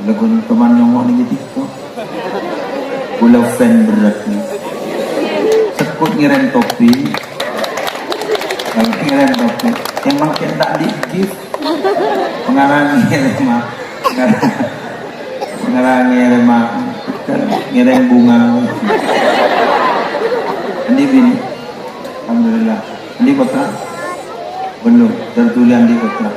lagun teman nyongok ni gitu. Pulau fan berat ni. Sekut ngirim topi. Kalau ngirim topi, emang kita tak dikit. Pengarang ngirim ngirim bunga. Ini bini. Alhamdulillah. Ini kota belum tertulis di kota.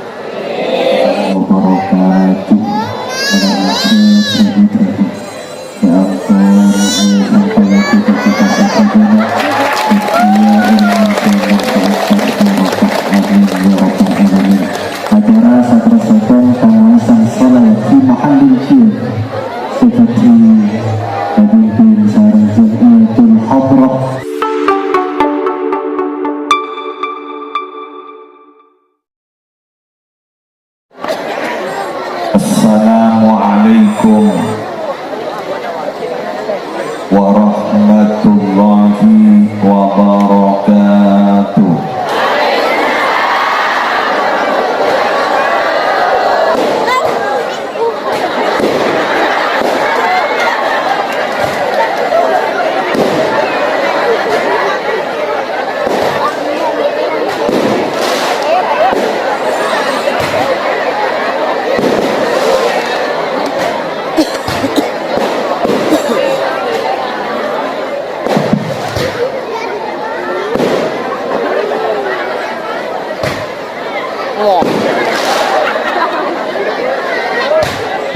Acara satu penguasaan sholat di mahallin syir seperti pemimpin sarang jamiatul hadrah. Assalamualaikum warahmatullahi wabarakatuh.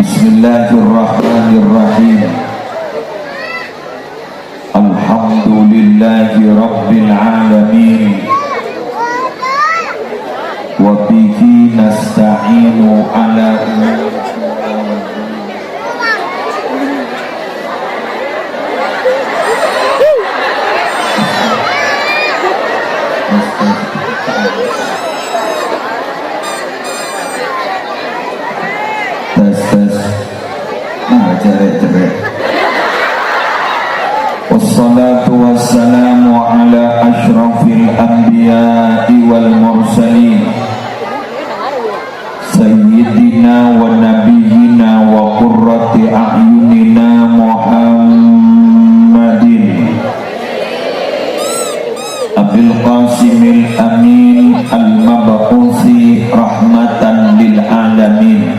Bismillahirrahmanirrahim. Alhamdulillahi rabbil alamin. Wa bihi nasta'inu ala wassalatu wassalamu ala ashrafil anbiya'i wal mursalin sayyidina wa nabiyyina wa qurrati a'yunina Muhammadin Abil Qasimil Amin al-Mab'uthi rahmatan lil alamin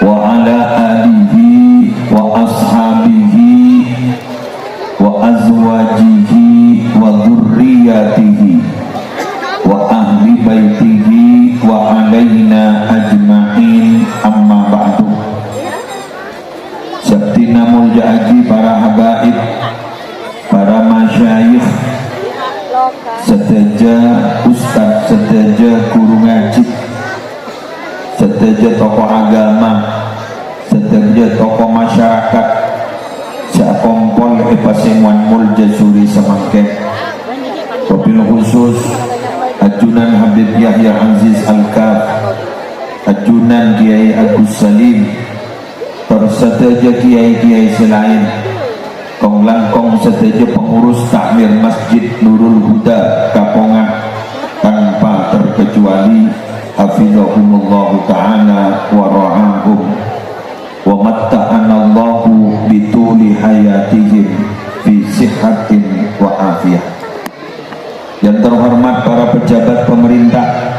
wa ala alihi wa ashabihi wa azwajihi wa dhurriyyatihi wa ahli baitihi wa alaina ajma'in, amma ba'du. Sabtina mulja aji para habaib, para masyayikh, sedaja ustaz, sedaja guru ngaji, sedaja tokoh agama, sedaja tokoh masyarakat, seakompol epasemuan mulja suri semangke. Wabil khusus ajunan Habib Yahya Aziz Al-Kaf, ajunan Kiai Agus Salim, tersedaja kiai-kiai selain, kong langkong sedaja pengurus takmir Masjid Nurul Huda Kapongan tanpa terkecuali hafizahumullahu ta'ala wa ra'ahum wa matta'anallahu bituli hayatihim fi sihatin wa afiyah. Yang terhormat para pejabat pemerintah,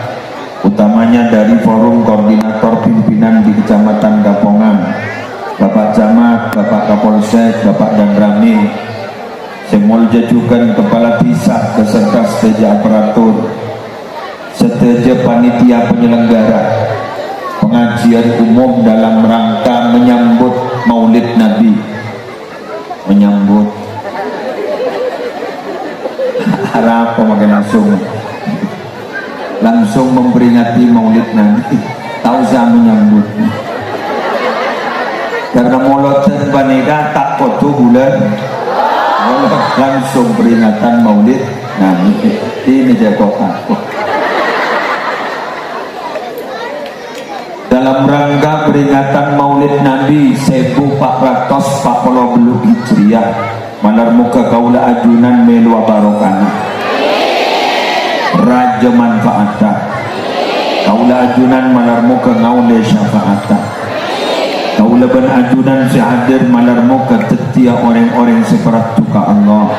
utamanya dari Forum Koordinator Pimpinan di Kecamatan Kapongan, Bapak Camat, Bapak Kapolsek, Bapak Danramil, semul jajukan Kepala Bisa beserta seteja aparatur, seteja panitia penyelenggara pengajian umum dalam rangka menyambut Maulid Nabi, menyambut harap pemakai langsung memperingati Maulid Nabi, tahu saya menyambut karena moloten paneda tak kotu bulan langsung peringatan Maulid Nabi ini jagokan. Dalam rangka peringatan Maulid Nabi 1440 Hijriah, manar muka kaula ajunan melu barokana, raja manfaatah, kaula ajunan manar muka ngaule syafaatah, Ulaban ajudan si hadir malar muka tetia orang-orang separat tuka Allah.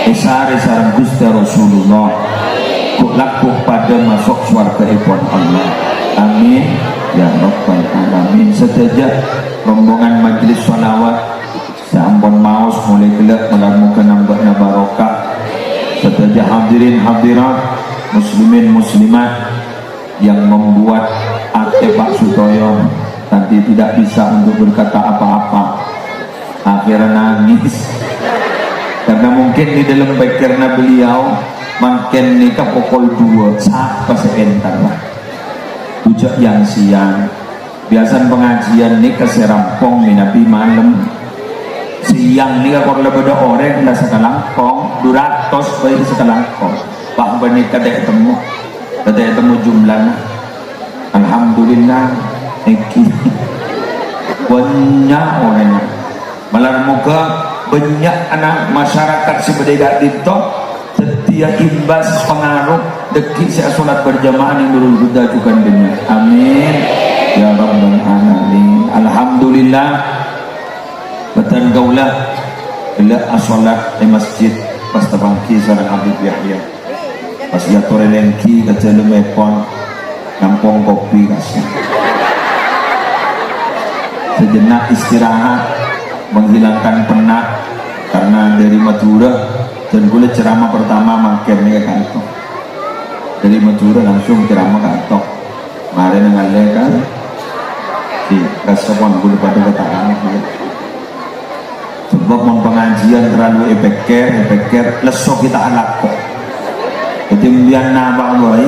Esare sarang Gusti Rasulullah. Kuk laku pada masuk suarga ipon Allah. Amin ya rabbal alamin. Sejak rombongan majlis salawat sampun maus mulai gelap malar muka nambah barokah. Sejak hadirin hadirat muslimin muslimat yang membuat ate Pak Sutoyo nanti tidak bisa untuk berkata apa-apa, akhirnya nangis karena mungkin di dalam pikirnya beliau makin nikah pukul 2 siapa sebentar lah tujak yang siang biasa pengajian nikah serampong minapi malam siang nikah kalau lebih orang dah sekalangkong 200 bayi sekalangkong pak bernikah tak ketemu jumlahnya alhamdulillah eki banyak orangnya malar muka banyak anak masyarakat sebedega dito setia imbas pengaruh deki saya solat berjamaah yang nurul huda juga dunia amin ya rabbal alamin alhamdulillah betan gaulah bila asolat di masjid pas tabangki sarang Habib Yahya pas jatuh relengki kecil lepon nampong kopi kasih sejenak istirahat menghilangkan penat karena dari Madura dan kulit ceramah pertama makin ke kantor dari Madura langsung ceramah kantor kemarin ngalih kan di restoran kulit pada ketangan sebab mau pengajian terlalu epeker leso kita anak kok jadi biar nabang boy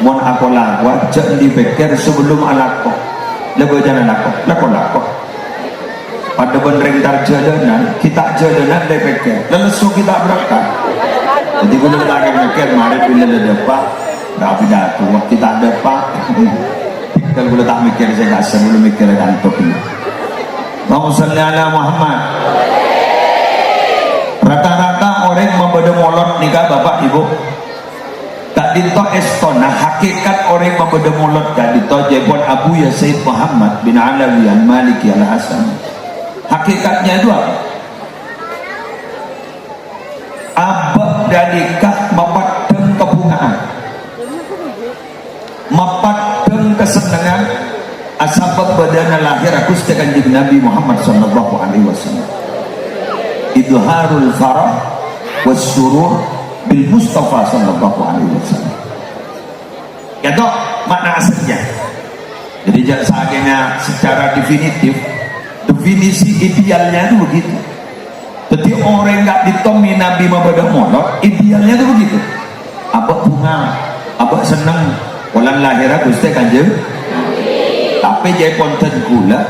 mau aku lakukan jangan dipikir sebelum anak kok lebih jangan lakok pada benrentar jalanan kita jalanan dipikir lalu kita berangkat jadi kalau kita akan mikir mari bila ada apa gak pidato kita ada apa kalau tak mikir saya gak sebelum mikir kantor ini Allahumma salli ala Muhammad rata-rata orang membaca molot nikah bapak ibu tak dito estona hakikat orang membaca molot tak dito jebon Abu ya Sayyid Muhammad bin Alawi al-Maliki al-Hasan hakikatnya itu apa? Abad dalikah mepadeng kebungaan mepadeng kesenangan asabab badana lahir aku setekan jadi Nabi Muhammad sallallahu alaihi wasallam idharul farah wassurur bil Mustafa sallallahu alaihi wasallam ya dok makna aslinya jadi jangan secara definitif definisi idealnya itu begitu jadi orang nggak ditomi Nabi membaca molot idealnya itu begitu abah bunga abah seneng bulan lahir aku setekan kanjeng tapi jadi konten gula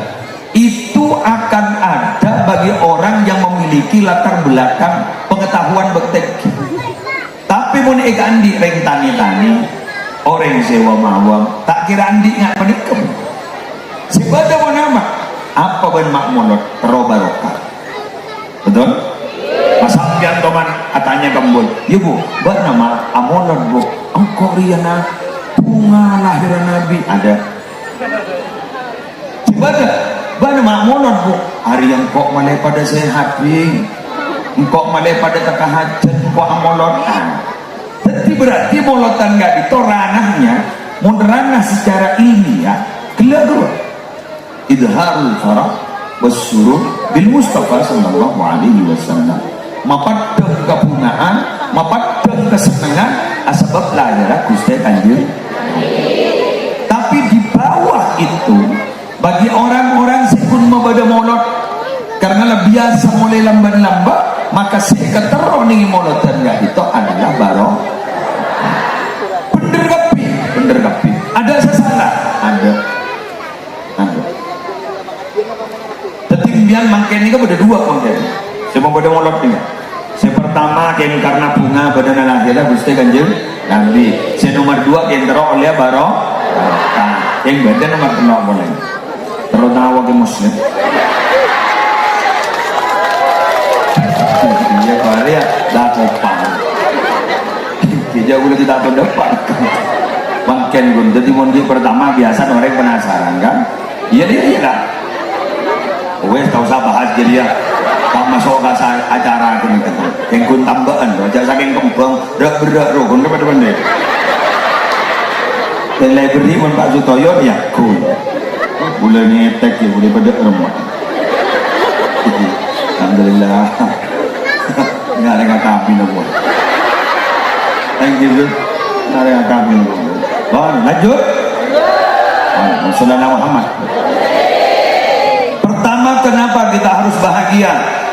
itu akan ada bagi orang yang memiliki latar belakang pengetahuan berteknik tapi mun eka andi reng tani orang sewa mawang tak kira andi nggak penikem sebada mau nama apa ben mak monot robarokah betul masa pian toman katanya kembul ya bu buat nama amonot bu engkau riana bunga lahiran Nabi ada sebada bana mak monot bu hari yang kok malai pada sehat bing engkau malai pada tekahajat kok amolot jadi berarti molotan gak itu ranahnya ranah secara ilmiah gelap dua idharul farah wassurur bil Mustafa sallallahu alaihi wasallam mapaddeng kebungaan mapaddeng kesenangan asbab lahirah Gusti Kanjeng tapi di bawah itu bagi orang-orang sekun membaca molot karena lebih biasa mulai lamban-lamban maka seketero ning molotan gak itu adalah barok bener kapi ada sesalah ada ketinggian makin ini kan ada dua makin saya mau pada molot nih saya pertama yang karena bunga badan lahirnya Gusti Kanjeng Nabi saya nomor dua yang terok oleh barok yang badan nomor tenok boleh terutama ke muslim iya kali ya dah kopang kita boleh tidak tahu depan makin gun jadi mundi pertama biasa orang penasaran kan iya lah tak usah bahas jadi ya. Tak masuk ke acara aku nih kan. Kengkun tambahan loh, jangan saking kembang, berak loh, kan benda. Dan library pun Pak Sutoyo ya cool. Boleh ngetek ya, boleh pada remuk. Alhamdulillah. Nggak ada kata api nopo. Thank you, nggak ada kata api nopo. Lanjut. Saudara Muhammad. Pertama, kenapa kita harus bahagia?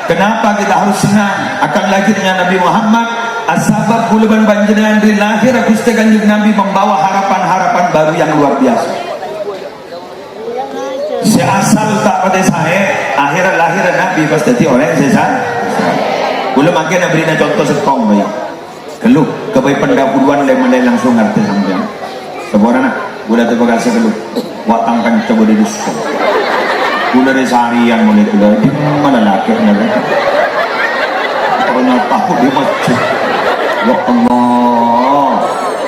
Kenapa kita harus senang akan lahirnya Nabi Muhammad? Asbab buluban panjenengan di lahir Gusti Kanjeng Nabi membawa harapan-harapan baru yang luar biasa. Seasal tak pada saya, akhirnya lahir Nabi pas jadi orang sesat. Belum makin berinya contoh setong bayi. Keluh kebaik pendahuluan mulai langsung ngerti sampean. Seborana udah terpaksa keluh. Watangkan coba di dusun. Udah dari seharian mulai keluar. Di mana laki mereka? Pokoknya tahu di masjid. Ya Allah,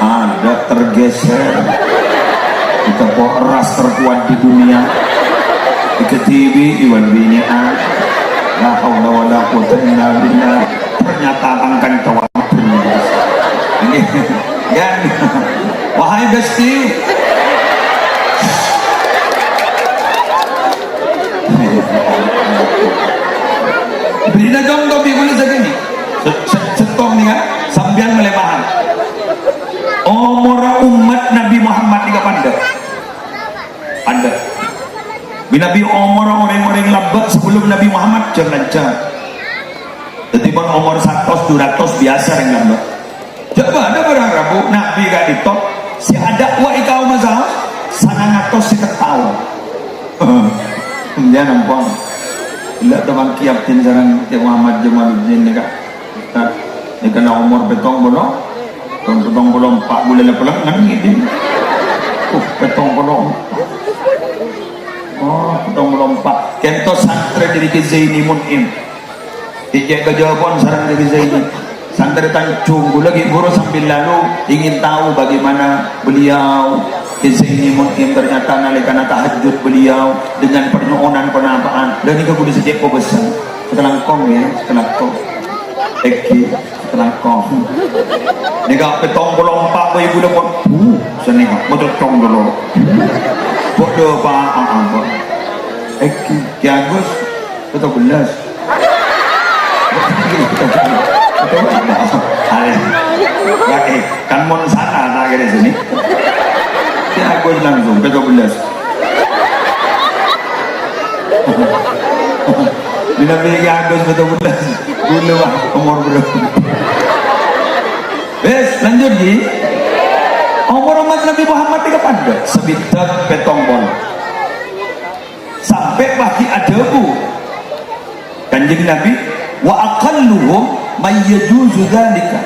ada tergeser. Kita kok ras terkuat di dunia. Di TV Iwan Binian. La haula wala quwwata illa billah. Ternyata angkan tawatur. Ini kan. Wahai Gusti. Bina contoh boleh segini. Setong nih kan, sambian melebahan. Umur umat Nabi Muhammad tiga pandai. Anda. Nabi umur orang-orang lambat sebelum Nabi Muhammad jangan-jangan. Jadi pun umur 100-200 biasa yang lambat. Coba ada berapa Nabi gak ditok. Si ada wa ikau masalah. Sana ngatos si ketawa. Dia nampak. Bila teman kiaptin sarang Muhammad Jamaluddin ni kak. Ni kena umur petong bolong. Petong bolong 4 bulan lepas ngani. Petong bolong. Oh, petong melompat. Kento santri dari Zaini Mun'im. Ijek kejawaban sarang dari Zaini. Santri Tanjung lagi guru sambil lalu ingin tahu bagaimana beliau Zaini Mun'im ternyata nalikana tahajud beliau dengan permohonan penapaan. Dan ini kemudian sejak kau besar. Setelah kong ya, setelah kong. Eki, setelah kong. Ini kak petong melompat ke ibu lepon. Sini kak, betul tong dulu. Bodoh apa? Eki, Agus, betul belas. Betul apa? Kan mon sana tak ada sini. Agus langsung betul belas. Bila beli Agus betul belas, dulu umur berapa? Lanjut lagi. Umur umat Nabi Muhammad tiga pandai sebidak petong bol sampai bagi adabu Kanjeng Nabi wa aqalluhum may yajuzu dzalika.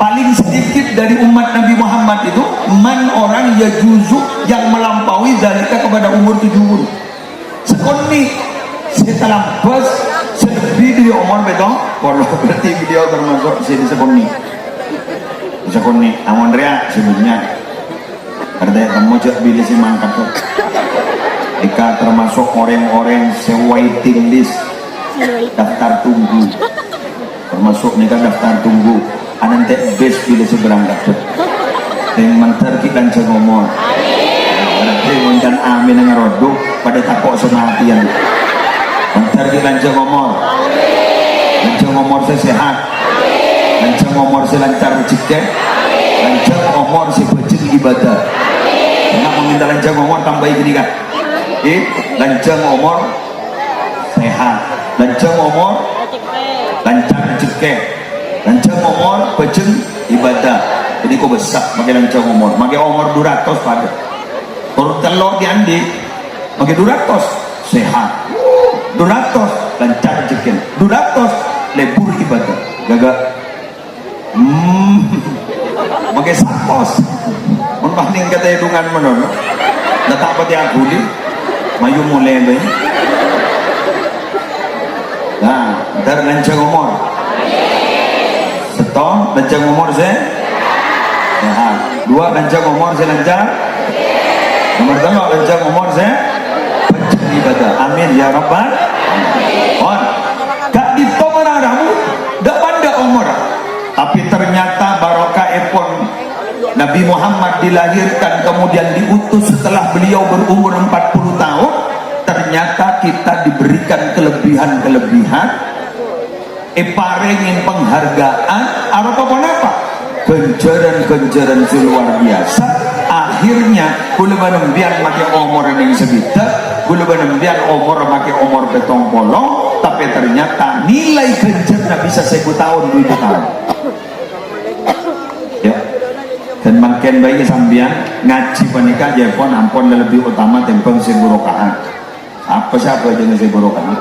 Paling sedikit dari umat Nabi Muhammad itu man orang yajuzu yang melampaui dzalika kepada umur 70. Sekoni setelah bos lebih dari umur petong kalau berarti beliau termasuk sini sekoni. Sekoni, amun ria sebutnya karena kamu cek pilih si mangkat tuh. Jika termasuk orang-orang waiting list daftar tunggu, termasuk nikah daftar tunggu, anante best pilih si berangkat tuh. Yang mantar kita dan ngomong. Berarti menjan amin dengan rodo pada takok sematian. Mantar kita dan ngomong. Dan ngomong sehat. Lancang umur si lancar rezeki, lancang umur si bejil ibadah. Nak meminta lancang umur tambah ini kan? Lancang umur sehat, lancang umur lancar rezeki, lancang umur bejil ibadah. Jadi kau besar pakai lancang umur, pakai umur 200 pada. Turun telur di andi, pakai 200 sehat, 200 lancar rezeki, 200 lebur ibadah. Gagak. Pakai sapos membanding kata hidungan mana datang pati aku ni mayu mulai bayi nah dar lancang umur setong lancang umur saya dua lancang umur saya lancar nomor 3 lancang umur saya ibadah amin ya rabbal Nabi Muhammad dilahirkan kemudian diutus setelah beliau berumur 40 tahun, ternyata kita diberikan kelebihan-kelebihan, parengin penghargaan, apa genjaran-genjaran luar biasa. Akhirnya kula banembian make umur ning segitu, kula banembian umur make umur 70, tapi ternyata nilai genjarnya bisa 1000 tahun 2000 tahun. Ya. Dan makin baik sambian ngaji panika jepon ampun lebih utama tempeng 1000 rakaat. Siapa jenis 1000 rakaat?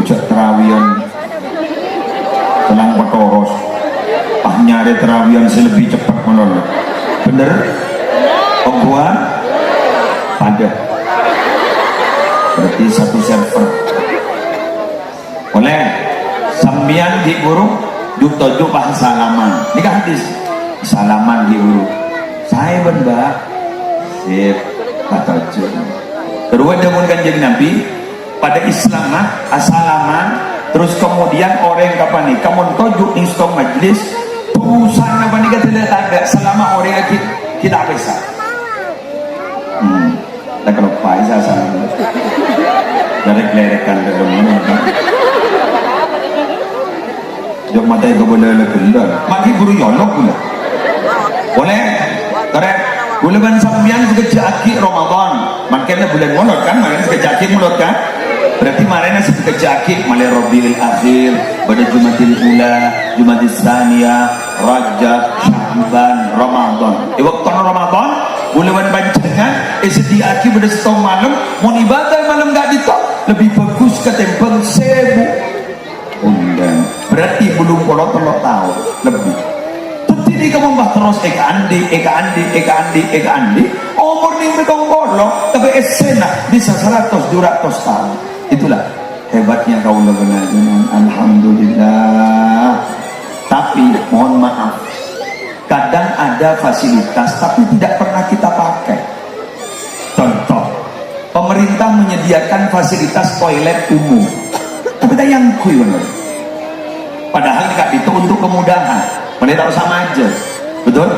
Ujak terawian telang petoros. Nyari terawian lebih cepat menolak. Bener? Pengguan ada. Berarti satu server. Oleh sambian di burung juk tojuk bahasa salaman. Ini kan hadis. Salaman di burung. Saya benda. Sip. Patojuk. Kedua demun kanjeng Nabi pada Islam assalaman. Terus kemudian orang kapan nih? Kamu tojuk instom majlis. Urusan apa nih kita lihat ada selama orang kita bisa. Tak kalau paisa sama. Lerek-lerekan ke mana? Jom mata itu boleh lekelor. Maki guru yolok pula. Boleh? Korek. Bulan sambian sekejaki Ramadan. Makanya bulan mulot kan? Makanya sekejaki mulot kan? Berarti marina sekejaki malai Rabiul Akhir, pada Jumatil Ula, Jumatil Tsaniyah, Rajab, Sya'ban, Ramadan. Waktu Ramadan, bulan panjangan, sediaki pada setahun malam, mau ibadah malam gak ditok, lebih bagus ketimbang 1000. Undang. Berarti belum kolot tahun lebih. Jadi kamu terus eka andi, umur nih mereka kolot, tapi esena bisa 100-200 tahun. Itulah hebatnya kaula benar-benar. Alhamdulillah. Tapi mohon maaf, kadang ada fasilitas tapi tidak pernah kita pakai. Contoh, pemerintah menyediakan fasilitas toilet umum, tapi tak yang kui benar. Padahal dekat itu untuk kemudahan. Mereka tahu sama aja, betul?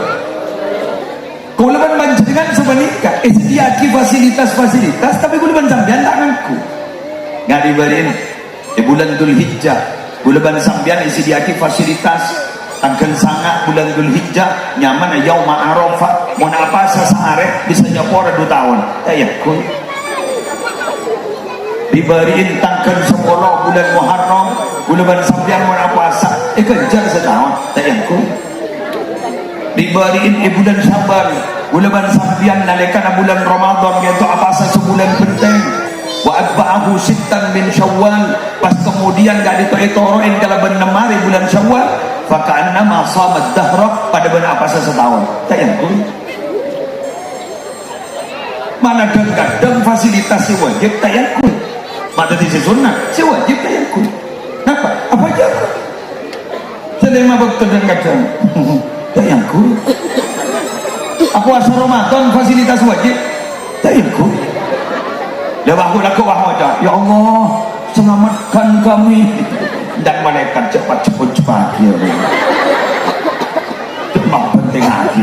Kalau leban banjirkan sebenarnya, sediaki fasilitas, tapi kalau leban sambian tak ngaku. Nggak diberiin di bulan Dzulhijjah, bulan sambian sediaki fasilitas tanggal sangat bulan Dzulhijjah nyaman yauma Arafah mau apa sesare bisa nyopor 2 tahun ya kun diberiin tanggal 10 bulan Muharram bulan sambian mau puasa kejar setahun ya kun diberiin bulan Syaban bulan sambian nalekan bulan Ramadan yaitu apa sebulan penting wa atba'ahu sittan min Syawal pas kemudian gak ditoroin kalau benar bulan Syawal faka'annama shamat dahra pada benar apa setahun tayangkul mana kadang fasilitas si wajib tayangkul mata di sunnah si wajib tayangkul kenapa? Apa aja? Selama waktu dan kadang tayangkul puasa Ramadan fasilitas wajib tayangkul lewat laku wahwadah ya Allah selamatkan kami dan malaikat cepat ya cepat penting hati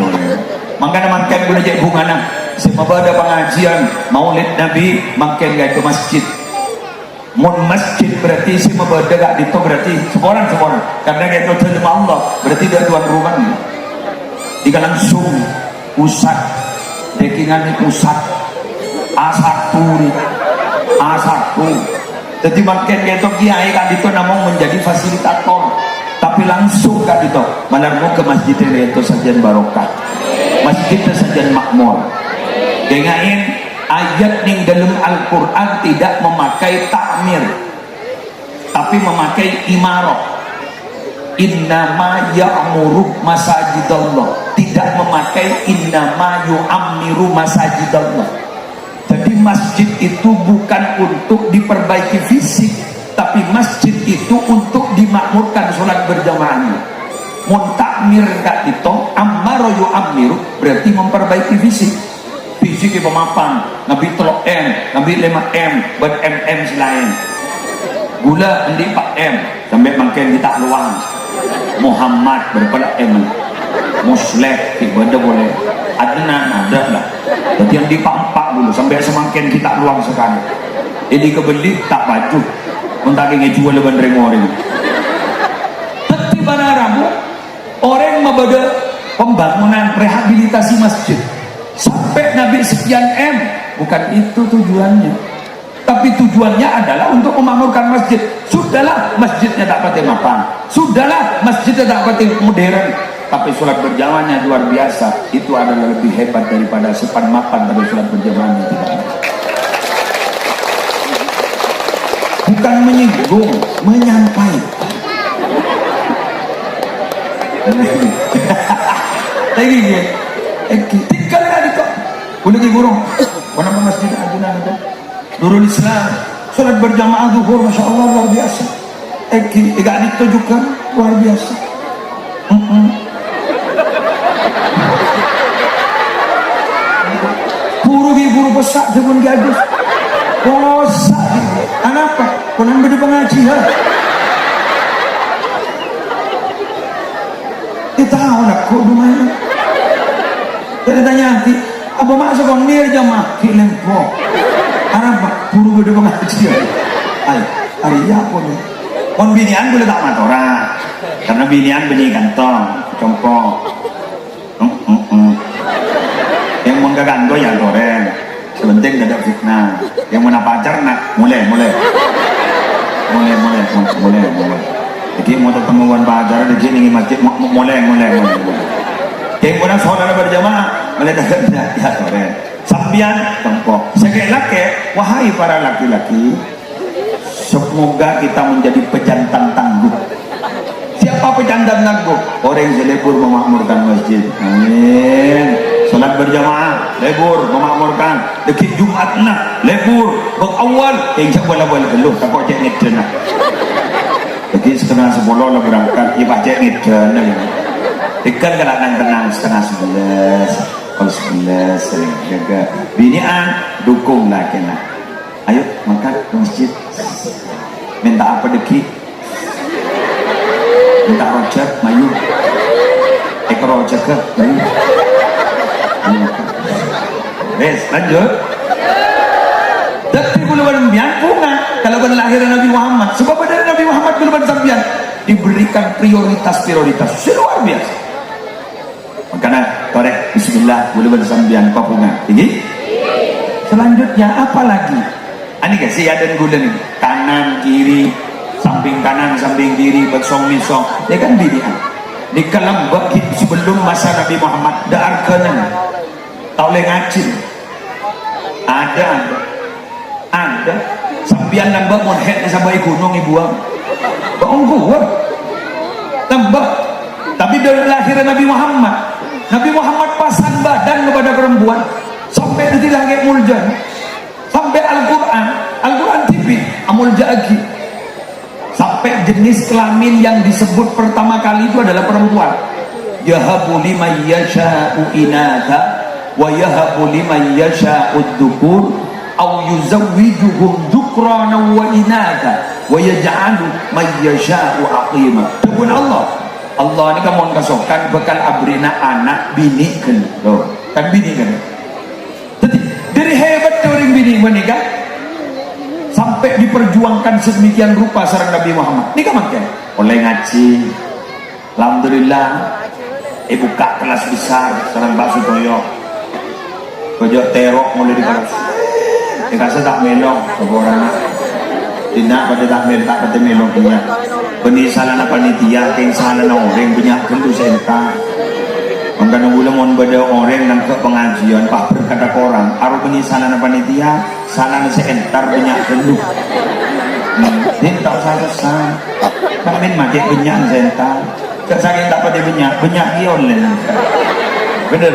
makanya makin boleh jadi hubungan semua ada pengajian maulid Nabi makin gak ke masjid mun masjid berarti semua ada gak itu berarti seorang karena itu terima Allah berarti dia tuan rumahnya jika langsung pusat dekingan pusat A1 jadi makin itu kiai kan itu namun menjadi fasilitator tapi langsung kan itu menermu ke masjid itu sajian barokah masjid itu sajian makmur dengain ayat ning dalam Al-Quran tidak memakai takmir tapi memakai imarah innama ya'muru masajidallah tidak memakai innama yu'ammiru masajidallah. Jadi masjid itu bukan untuk diperbaiki fisik, tapi masjid itu untuk dimakmurkan sholat berjamaahnya. Muntakmir kat itu, ammaro yu'ammiru berarti memperbaiki fisik. Fisik itu pemapan, nabi telok M, nabi 5M, buat MM selain. Gula endi 4M, sampai makin kita luang. Muhammad berpada M. musleh ibadah boleh adnan ada lah. Jadi yang dipampak dulu sampai semakin kita luang sekali. Jadi kebeli tak baju untuk jual leban orang. Tapi pada ramu orang membeda pembangunan rehabilitasi masjid sampai Nabi sekian M, bukan itu tujuannya. Tapi tujuannya adalah untuk memakmurkan masjid. Sudahlah masjidnya tak pakai mapan, sudahlah masjidnya tak pakai modern, tapi sholat berjamaahnya luar biasa. Itu adalah lebih hebat daripada sepan mapan tapi sholat berjamaahnya tidak ada. Bukan menyinggung, menyampaikan. Lagi dia, tinggal ada kok. Boleh di burung. Kenapa masjid ajunan itu? Nurul Islam, sholat berjamaah zuhur, masya Allah luar biasa. Gak ditujukan luar biasa. Guru besar sebelum gadis. Bosak. Kenapa? Konon beda pengajian. Kita tahu nak kok dumanya. Jadi tanya nanti, apa maksud kau nir jamaah? Kilempo. Kenapa? Guru beda pengajian. Hari apa nih? Kon binian boleh tak matora, karena binian bini kantong, compok. Yang mau ganto ya goreng. Sebenting tidak fitnah. Yang mana pacar nak mulai. Jadi mau ketemuan pacar di sini masjid mulai. Yang mana saudara berjamaah mulai tidak ya goreng. Sambian tempok. Sekali laki, wahai para laki-laki, semoga kita menjadi pejantan tangguh. Siapa pejantan tangguh? Orang yang lebur memakmurkan masjid. Amin. Salat berjamaah, lebur memakmurkan. Dekik Jumat nak, lebur berawal. Insya Allah boleh geluh. Tak kau cek ngeten. Jadi setengah 10 lah berangkat. Ia baca ngeten. Ikan kadang tenang setengah 11. Kalau 11 sering jaga. Binian dukung lah kena. Ayo makan ke masjid. Minta apa dekik? Minta rojak, mayu. Ekor rojak ke, mayu. Lanjut. Tapi belum ada bunga kalau pada lahiran Nabi Muhammad. Sebab dari Nabi Muhammad belum ada sambian diberikan prioritas luar biasa. Makanya torek bismillah belum ada sambian bunga. Ini selanjutnya apa lagi? Ini guys ya dan gula nih kanan kiri samping kanan samping kiri bersong misong. Dia kan bidian. Di kalam bagi sebelum masa Nabi Muhammad dah arkanan. Tahu ngacil. Ada sambian nambah monhet di sabai gunung ibuang gua nambah. Tapi dari lahiran Nabi Muhammad pasang badan kepada perempuan sampai di langit muljan, sampai Al-Quran TV amul jagi, sampai jenis kelamin yang disebut pertama kali itu adalah perempuan. Yahabu liman yasha'u inatha wa yahabu liman yasha'u dhukur aw yuzawwijuhum dhukrana wa inatha wa yaj'alu man yasha'u aqima. Tuhan Allah ini kamu kasokan bakal abrina anak bini kan bini kan. Jadi dari hebat orang bini menikah sampai diperjuangkan sedemikian rupa sareng Nabi Muhammad. Ini kan makan oleh ngaji. Alhamdulillah buka kelas besar sareng Pak Sutoyo. Kojok terok mulai dikeras. Dikasih tak melong orang tidak pada tak melong punya. Benih salah na panitia, keng salah na orang banyak kentu senta. Mangkana ulang on beda orang nang ke pengajian, pak berkata orang. Aru benih salah na panitia, salah na seentar banyak kentu. Ini tak salah. Kami makin banyak senta. Kesakitan tak pada banyak ion lah. Bener.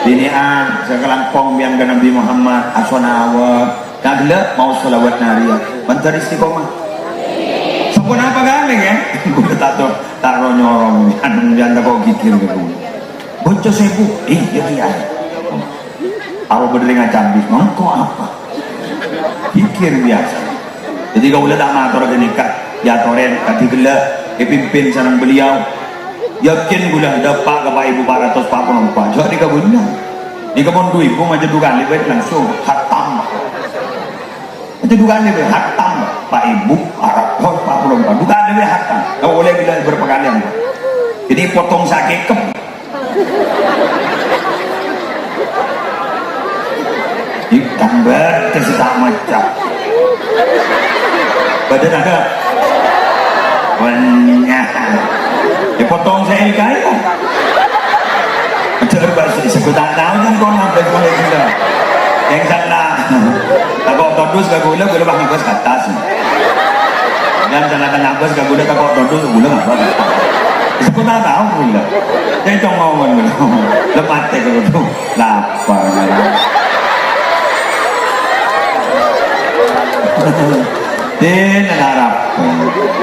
Binian sekarang pom yang Nabi Muhammad aswana awak. Kagila mau salawat nariya. Bentar istiqomah. Sampun apa kali ya? Gue taruh nyorong. Anu janda kau gigir ke gue. Bocor sebu. Iya. Aru berdengar cambis. Mangko apa? Pikir biasa. Jadi kau boleh tak matur ke nikah. Ya toren kaki gelap. Pimpin sarang beliau. yakin gula dapat ke Pak Ibu 444 jadi kebunnya di kebun duit pun macam dugaan lebih langsung hatam macam dugaan lebih hatam Pak Ibu 444 dugaan lebih hatam kau boleh bilang berpekalian jadi potong sakit kep ikan berkesetak macam badan ada banyak dipotong saya ikan coba sebut tak tahu kan kau nampak boleh gula yang salah takut todus ke gula gula bang nabas ke atas dan salah kan nabas ke gula takut todus gula nabas ke atas sebut tak tahu gula yang cong ngomong gula lemat ke gula lapar din harap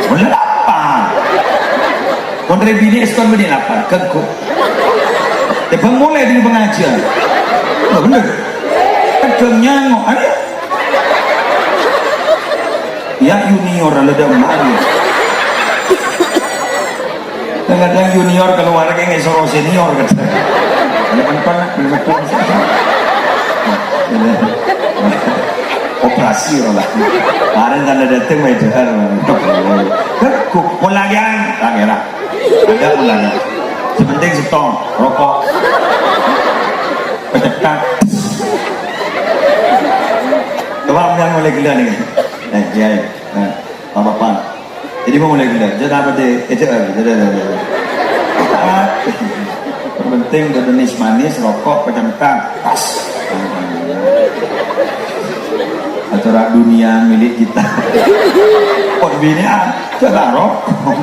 boleh lapar kontra bini eskon bini lapar keguk tapi mulai dari pengajian oh, bener kadang nyangok ada ya junior ada mari kadang junior keluar kayak soro senior kan operasi lah kemarin tanda datang meja keguk mulai tak kira ada mulai sepenting setong rokok pecekak coba yang mulai gila nih ya apa jadi mau mulai gila jadi apa deh jadi penting berdenis manis rokok pecekak tas acara dunia milik kita kok bini aja rokok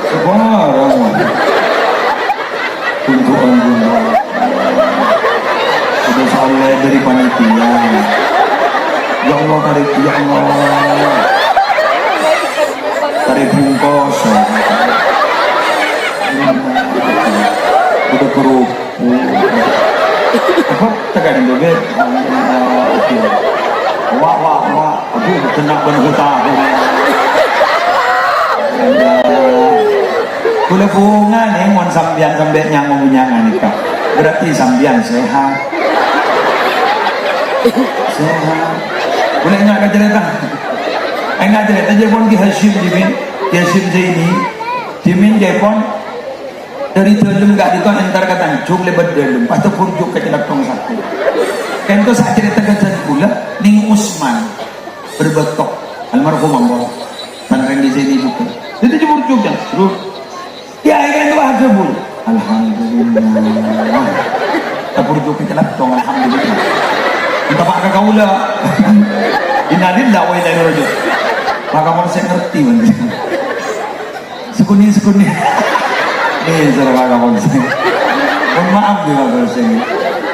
semua orang tuntukan guna sudah soleh dari panitia ya Allah tarik ya Allah tarik bungkos udah kerupuk apa tegarin dulu wah aduh kena berhutang Kula bunga nih, mon sambian sampai nyanggung nyangan nikah. Berarti sambian sehat. Sehat. Boleh nggak cerita? Nggak cerita. Jepon di Hashim Jimin, Zaini, Jimin Jepon dari dalam nggak itu entar kata jung lebat dalam, pas tu purjuk kecelak tong satu. Kento saat cerita kejan pula, Ning Usman berbetok almarhum Ambo, Pangeran di sini juga. Jadi purjuk kan, terus. Ya itu ada bul. Alhamdulillah. Tapur jo kita tong alhamdulillah. Kita pakai kaula. Inalil la wa ila rojo. Maka mau saya ngerti bener. Sekuni. Eh cara maka mau saya. Mohon maaf ya kalau saya.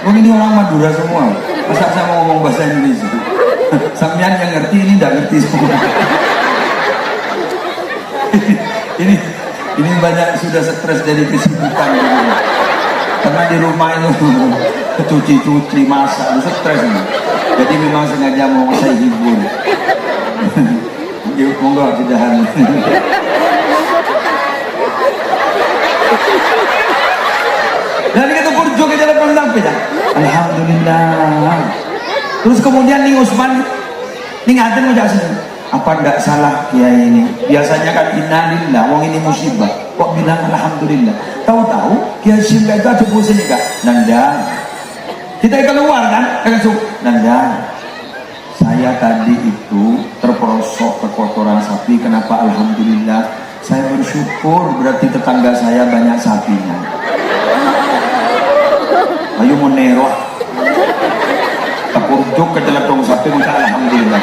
Mungkin ini orang Madura semua. Masa saya mau ngomong bahasa Indonesia. Sampean yang ngerti ini enggak ngerti semua. Ini banyak sudah stres dari kesibukan karena di rumah itu cuci masak stres ini. Jadi memang sengaja mau saya hibur. Monggo sudahan. Dan kita purjo ke jalan pendang ya. Alhamdulillah. Terus kemudian nih Usman nih ngaten mau jelasin. Apa tidak salah kiai ini? Biasanya kan innalillah, wong ini musibah. Kok bilang alhamdulillah? Tahu-tahu kiai Simba itu ada bosan nih kak. Nanda, kita keluar kan? Langsung Nanda, saya tadi itu terperosok kekotoran sapi. Kenapa alhamdulillah? Saya bersyukur berarti tetangga saya banyak sapinya. Ayo menerok, terpurjuk ke telepon sapi minta alhamdulillah.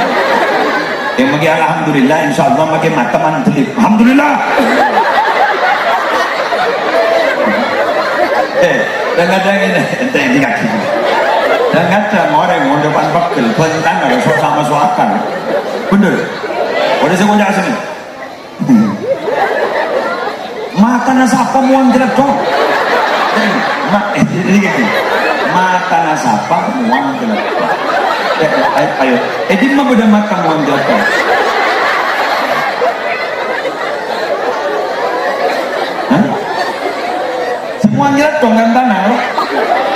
Yang bagi alhamdulillah, insya Allah makin mata mantelip. Alhamdulillah. Dan ada ini, ente yang dikaki. Dan ada orang mau depan bakal, bentang ada sama suakan. Bener. Udah saya mau jelasin. Makan asapa muang jelek dong. Ini gini. Makan asapa muang jelek. Ayo, di mana beda makan muang jelek dong? Muanjilat dong kan tanah loh.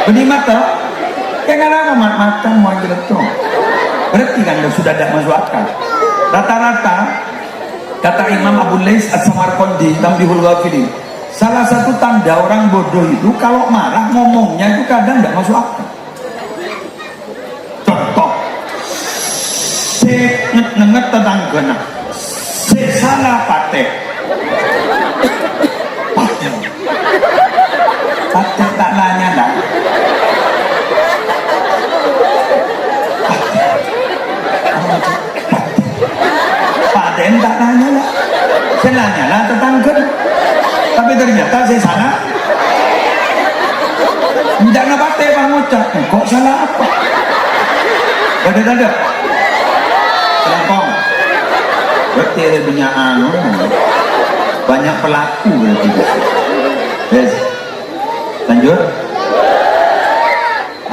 Beni mata. Ya kan apa mata muanjilat dong. Berarti kan sudah tidak masuk akal. Rata-rata kata Imam Abu Lais As-Samarqandi Tambihul Ghafilin, salah satu tanda orang bodoh itu kalau marah ngomongnya itu kadang tidak masuk akal. Contoh, nenget tetanggana, salah patek, patek tak nanya dah. Patek tak nanya lah, saya nanya lah tetangga. Tapi ternyata saya salah. Tidak nak patek Pak Ngucap. Kok salah apa? Ada. Terangkong. Berarti ada banyak pelaku berarti. Yes. Lanjut.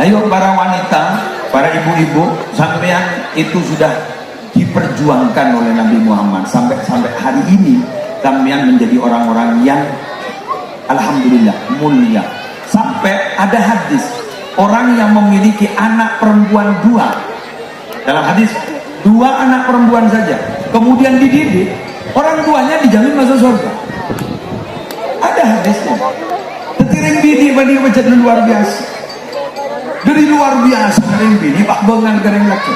Ayo para wanita, para ibu-ibu, sampean itu sudah diperjuangkan oleh Nabi Muhammad sampai hari ini. Sampean menjadi orang-orang yang alhamdulillah mulia. Sampai ada hadis orang yang memiliki anak perempuan 2. Dalam hadis 2 anak perempuan saja, kemudian dididik, orang tuanya dijamin masuk surga. Ada hadisnya. Tetiring bini bani macam luar biasa. Dari luar biasa tetiring bini pak bengan kering laki.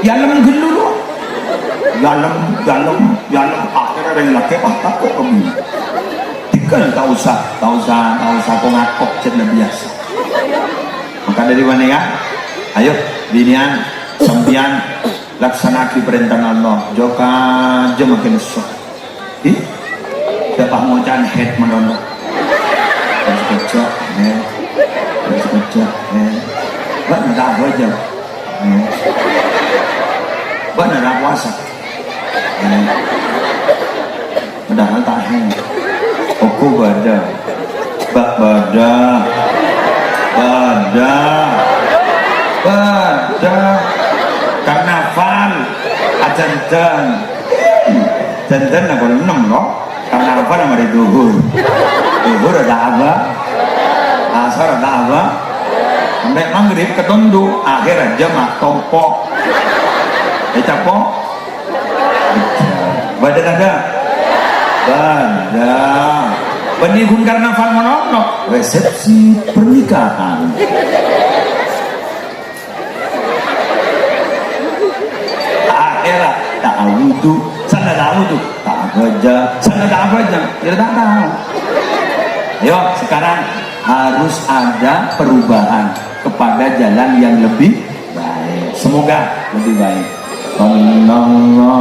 Yang menggelu dalam akhirnya yang laki takut kami. Tiga tak usah kau ngakok cerita biasa. Maka dari mana ya? Ayo binian sampian laksanakan perintah Allah. Joka jemakin sok. Ih, dapat mocan head mendono. Harus kerja, Buat nak aja. Buat nak puasa. Padahal tak hanya. Aku bada karnaval ajan aku 6 loh. Karnaval nama di duhur ada apa, asar ada apa, sampai maghrib ketundu akhir aja mak tompok capok badan ada penihun karnaval monono resepsi pernikahan. Akhirnya tak wudu, sana tak wudu, tak baca, sana tak baca, kita tak tahu. Ayo sekarang harus ada perubahan kepada jalan yang lebih baik. Semoga lebih baik. Sallallahu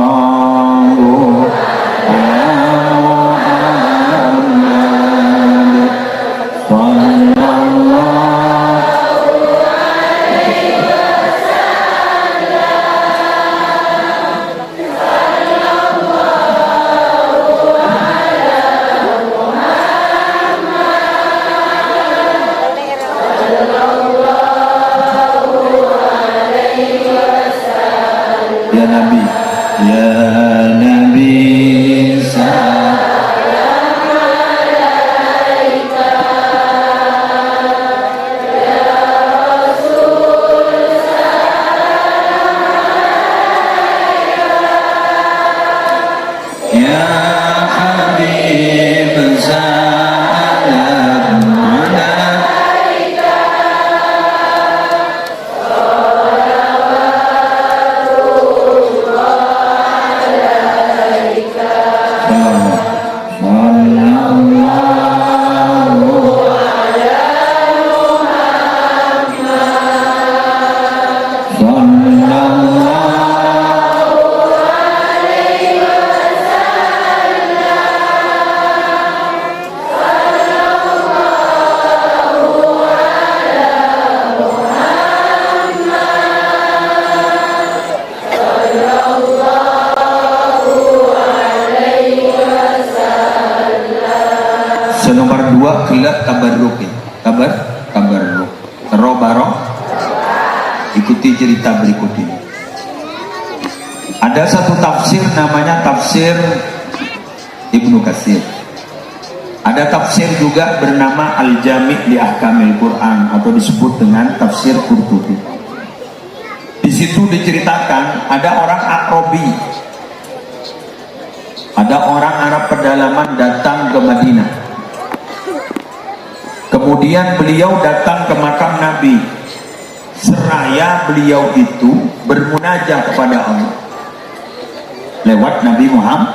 Gelar tabarruk ya. Tabarruk. Terobaro. Ikuti cerita berikut ini. Ada satu tafsir namanya tafsir Ibnu Katsir. Ada tafsir juga bernama Al-Jami' li Ahkamil Quran atau disebut dengan tafsir Qurtubi. Di situ diceritakan ada orang Aqrabi, ada orang Arab pedalaman datang ke Madinah. Kemudian beliau datang ke makam Nabi. Seraya beliau itu bermunajat kepada Allah lewat Nabi Muhammad.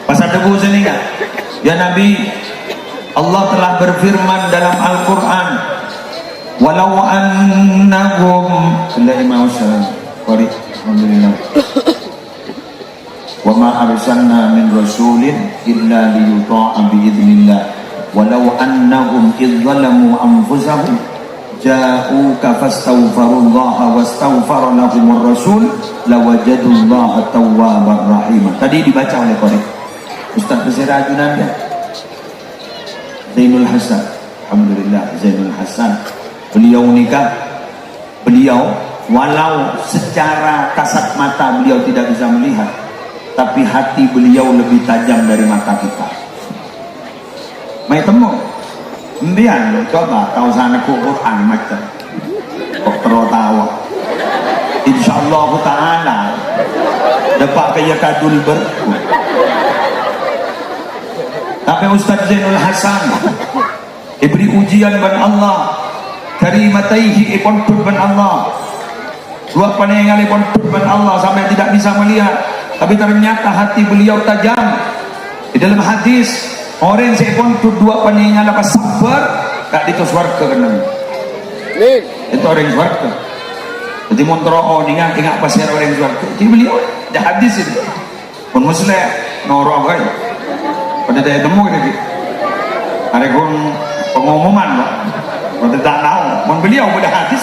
Pas ada sini kan? Ya Nabi, Allah telah berfirman dalam Al-Quran, walau annahum alhamdulillah wa ma arsalna min rasulin illa liyuta'a biidznillah walau annahum idh zalamu anfusahum ja'uka fastaghfirullaha wastaghfara lahumur rasul lawajadullaha tawwabar rahim. Tadi dibaca oleh Qori Ustaz Besir Ajunan ya, Zainul Hasan. Alhamdulillah, Zainul Hasan. Beliau nikah, beliau walau secara kasat mata beliau tidak bisa melihat, tapi hati beliau lebih tajam dari mata kita. Mai temu, kemudian lo coba kau sana Quran macam kok tahu. Insyaallah Taala dapat kaya kadul berku. Tapi Ustaz Zainul Hasan diberi ujian ban Allah, karimataihi ikon ban Allah, dua panengal ikon ban Allah sampai tidak bisa melihat, tapi ternyata hati beliau tajam. Di dalam hadis orang seikon dua panengal apa sabar tak itu swarga kan? Itu orang swarga. Jadi montro dengan ingat pasir orang swarga. Jadi beliau dah hadis itu pun muslim noro kan? Pada saya temu gitu, ada pengumuman loh, pada tak tahu, mohon beliau pada hadis.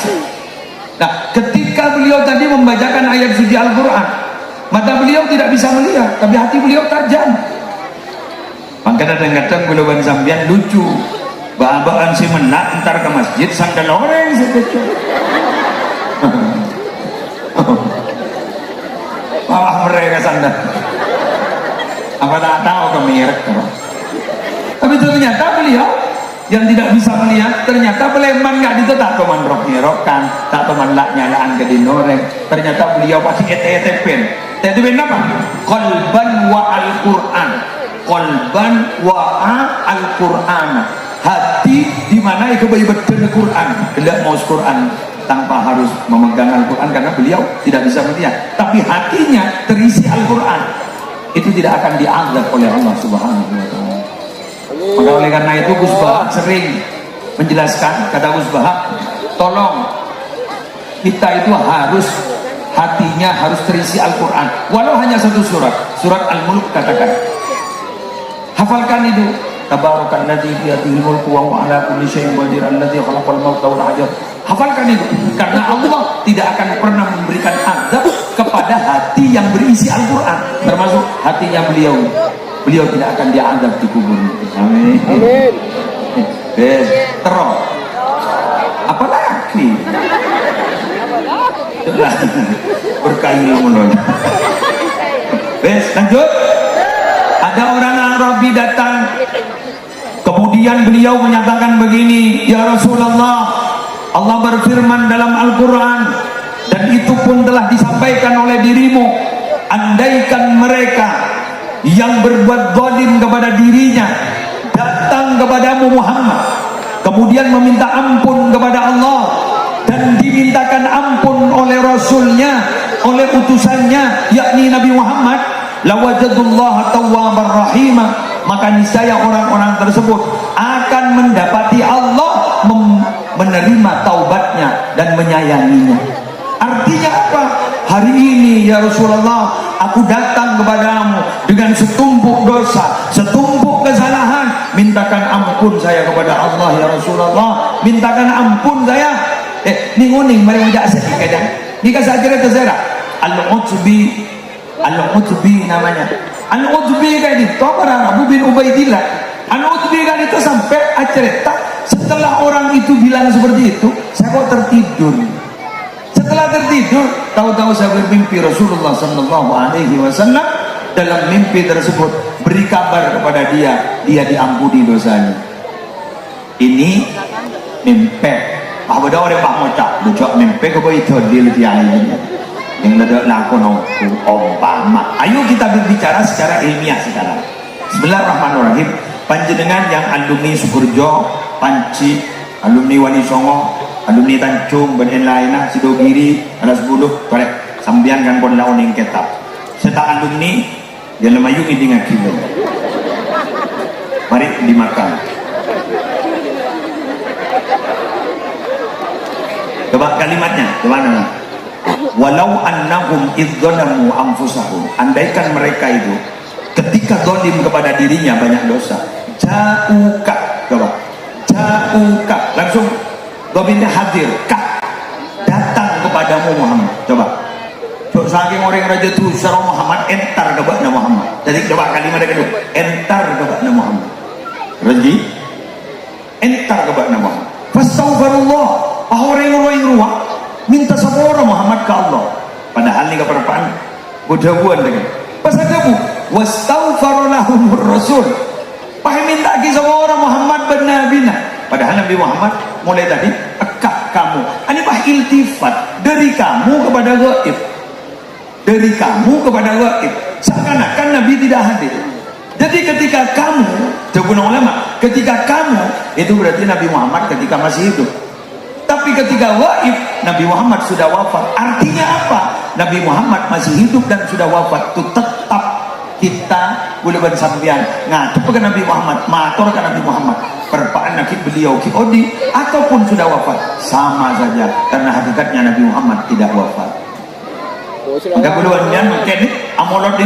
Nah, ketika beliau tadi membacakan ayat suci Al-Quran, mata beliau tidak bisa melihat, tapi hati beliau tajam. Makanya kadang-kadang beliau ban sambian lucu, bahan si menak entar ke masjid sandal orang sekecu. Malah mereka sandal. Apa tak tahu kemirek, tapi ternyata beliau yang tidak bisa melihat, ternyata beleman nggak ditetak teman rok-nyerokan, tak teman lak nyalaan ke dinoreng. Ternyata beliau pasti eten apa? Qalban wa Al-Quran, qalban wa Al-Quran. Hati di mana itu bayi betul Quran, tidak mau Quran tanpa harus memegang Al-Quran karena beliau tidak bisa melihat, tapi hatinya terisi Al-Quran. Itu tidak akan dianggap oleh Allah Subhanahu wa Ta'ala. Maka oleh karena itu Gus Bahak sering menjelaskan, kata Gus Bahak, tolong kita itu harus hatinya harus terisi Al-Quran, walau hanya satu surat Al-Mulk. katakan, hafalkan itu, tabarakalladzi biyadihil mulku wa huwa ala kulli syai'in qadir alladzi khalaqal mauta wal hayata. Hafalkan itu, karena Allah tidak akan pernah memberikan azab kepada hati yang berisi Al-Quran, termasuk hatinya beliau. Beliau tidak akan diazab di kubur. Amin. Amin. Terus apalagi berkah ilmu. Lanjut. Ada orang Arabi datang, kemudian beliau menyatakan begini, ya Rasulullah, Allah berfirman dalam Al-Quran, dan itu pun telah disampaikan oleh dirimu, andaikan mereka yang berbuat zalim kepada dirinya datang kepadamu Muhammad, kemudian meminta ampun kepada Allah dan dimintakan ampun oleh Rasulnya, oleh utusannya yakni Nabi Muhammad, lawajadullaha tawwabar rahimah, maka niscaya orang-orang tersebut akan mendapati Allah menerima taubatnya dan menyayanginya. Artinya apa? Hari ini ya Rasulullah, aku datang kepadamu dengan setumpuk dosa, setumpuk kesalahan, mintakan ampun saya kepada Allah ya Rasulullah, mintakan ampun saya. Ninguning mari ngajak sedih kadang. Nika saja terserah. Al-Utbi namanya. Al-Utbi kan itu orang Abu bin Ubaidillah. Al-Utbi kan itu sampai cerita, setelah orang itu bilang seperti itu, saya kok tertidur. Setelah tertidur, tahu-tahu saya bermimpi Rasulullah sallallahu alaihi wasallam. Dalam mimpi tersebut beri kabar kepada dia, dia diampuni dosanya. Ini mimpi. Apa dah orang pak mocak, bocok mimpi ke itu dia lebih ini. Yang ledek lakon umpama. Ayo kita berbicara secara ilmiah sekarang. Bismillahirrahmanirrahim. Panjenengan yang alumni Sukurjo, Panci, alumni Wani Songo, alumni Tanjung, dan lainnya, Sidogiri, alas 10, korek. Sambian kan pun lawan yang kitab. Serta alumni, dia lemayungi dengan kilo. Mari dimakan. Coba kalimatnya, kemana? Walau annahum idzalamu anfusahum, andaikan mereka itu ketika zalim kepada dirinya banyak dosa, ja'uka, coba ja'uka, langsung dominnya hadir, kak, datang kepadamu Muhammad, coba saking orang raja tu sarang Muhammad entar kepada Muhammad. Jadi coba kalimat kedua, entar kepada Muhammad, raji entar kepada Muhammad, fastaghfirullah, orang ruang minta sepura Muhammad ke Allah. Padahal ni keperpaan budawan dengan pasal kamu wastaghfaralahumur rasul, paham minta lagi sepura Muhammad bin Nabina. Padahal Nabi Muhammad mulai tadi akak kamu, ini bah iltifat dari kamu kepada gaib, dari kamu kepada gaib, seakan-akan Nabi tidak hadir. Jadi ketika kamu, jawabun ulama, ketika kamu itu berarti Nabi Muhammad ketika masih hidup. Tapi ketika waib, Nabi Muhammad sudah wafat. Artinya apa? Nabi Muhammad masih hidup dan sudah wafat. Itu tetap kita boleh bersambian ngadep ke Nabi Muhammad, matur ke Nabi Muhammad, perpaan nakib beliau ki odi ataupun sudah wafat, sama saja, karena hakikatnya Nabi Muhammad tidak wafat. Maka buluannya mungkin amolot ni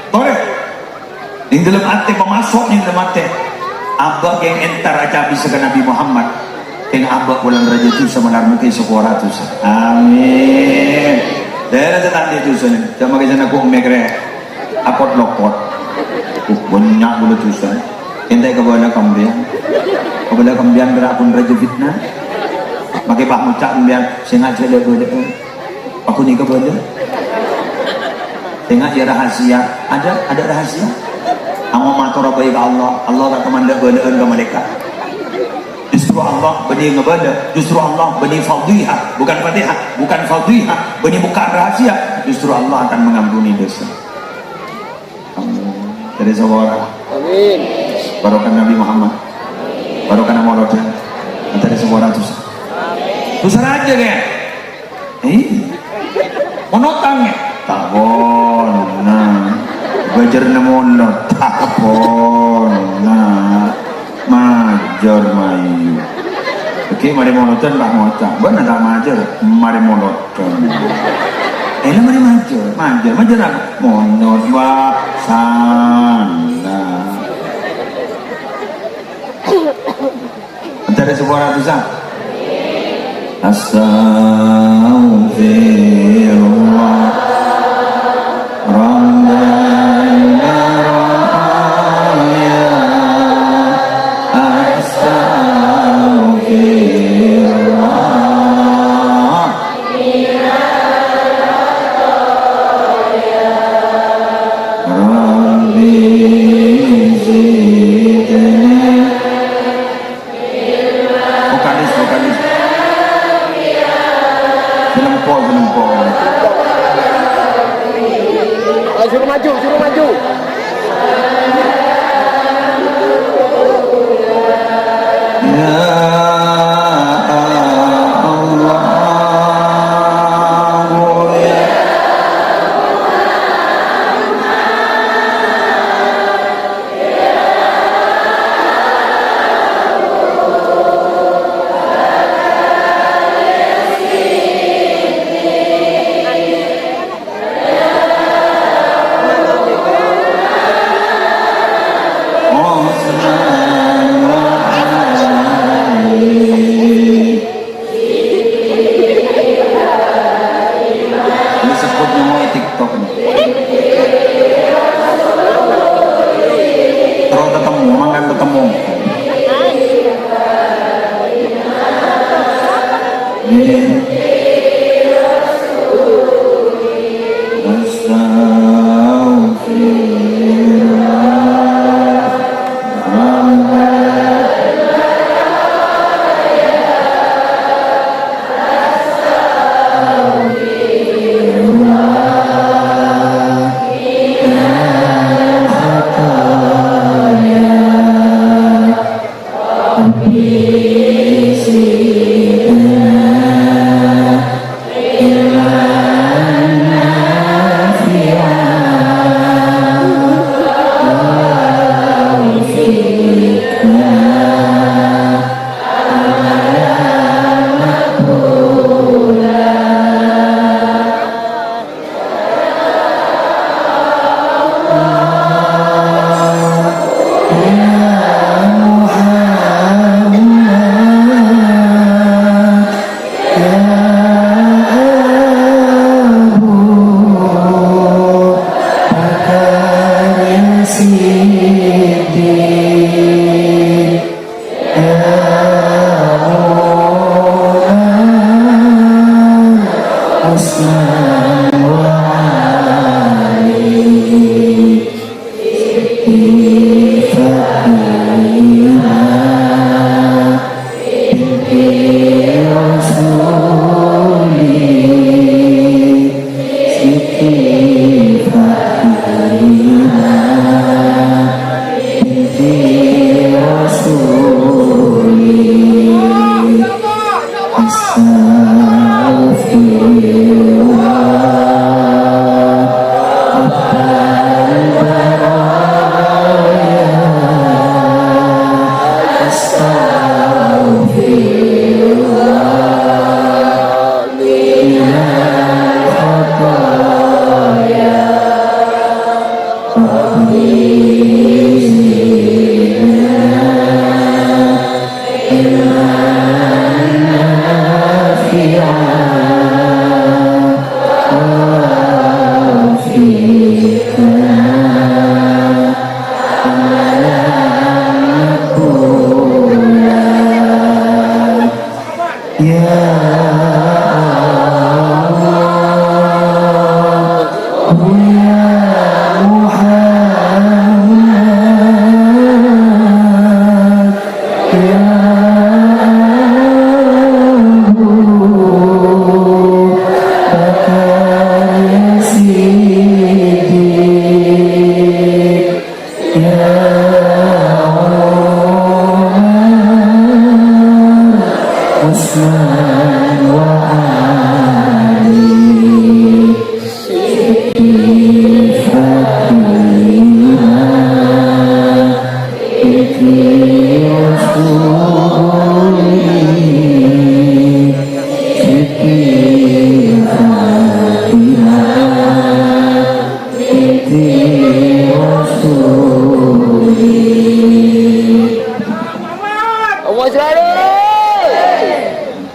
tore di dalam hati pemasok ni dalam hati abah yang entar aja bisa ke Nabi Muhammad. Yang abah pulang raja itu sama mungkin 100. Amin. Daerah tetangga itu sana. Sama kerja aku umekre. Akot lokot. Banyak bulu tu sana. Entai kepada kambian. Kepada kambian berakun raja fitnah. Makai pak mucak kambian. Sengaja dia boleh. Aku ni kepada. Tengah dia rahasia. Ada rahasia. Amo matur baik Allah. Allah tak kemandak belaan ke mereka. Justru Allah beni ngebada, justru Allah beni fadhihah, bukan fatihah, bukan fadhihah, beni bukan rahasia, justru Allah akan mengampuni dosa. Amin. Dari seorang. Amin. Barokah Nabi Muhammad. Barokah nama Allah. Dari seorang dosa. Dosa aja kan? Monotang ya? Tak boleh. Nah, belajar nama tak boleh. Nah. Majar mayu. Oke, mari monoton tak mocak. Benar tak majar? Mari monoton. Mari majar apa? Monot wa sana. Mencari sebuah ratusan. Astaghfirullah. Vokalis. Film po.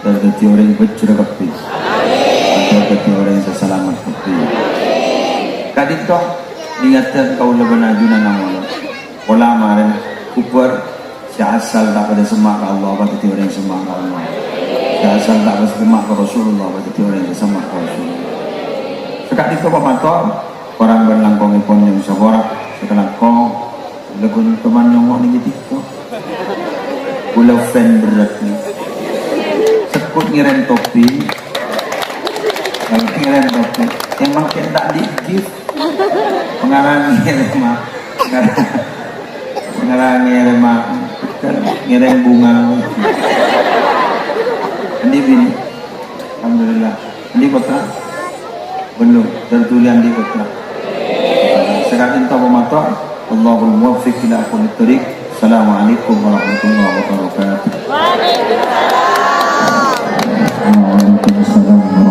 Terjadi orang yang berjurah kepi, terjadi orang yang seselamat kepi. Kadito niatan kau leban ajunan nama ulama dan kuper si asal tak pada semak Allah pada orang yang semak Allah. Si asal tak pada semak Rasulullah pada orang yang semak Rasulullah. Sekarang itu pematok orang berlangkong ipon yang sekorak sekarang kau lagun teman yang mau ngitik pulau fan berat ni sekut ngiren topi kalau ngiren topi emang tak di gift pengarang ngiren mah ngiren bunga ini bini alhamdulillah ini kota belum tertulian di kota sekarang itu pematok Allahul muwaffiq ila aqwamit thoriq. Assalamualaikum warahmatullahi wabarakatuh. Waalaikumsalam.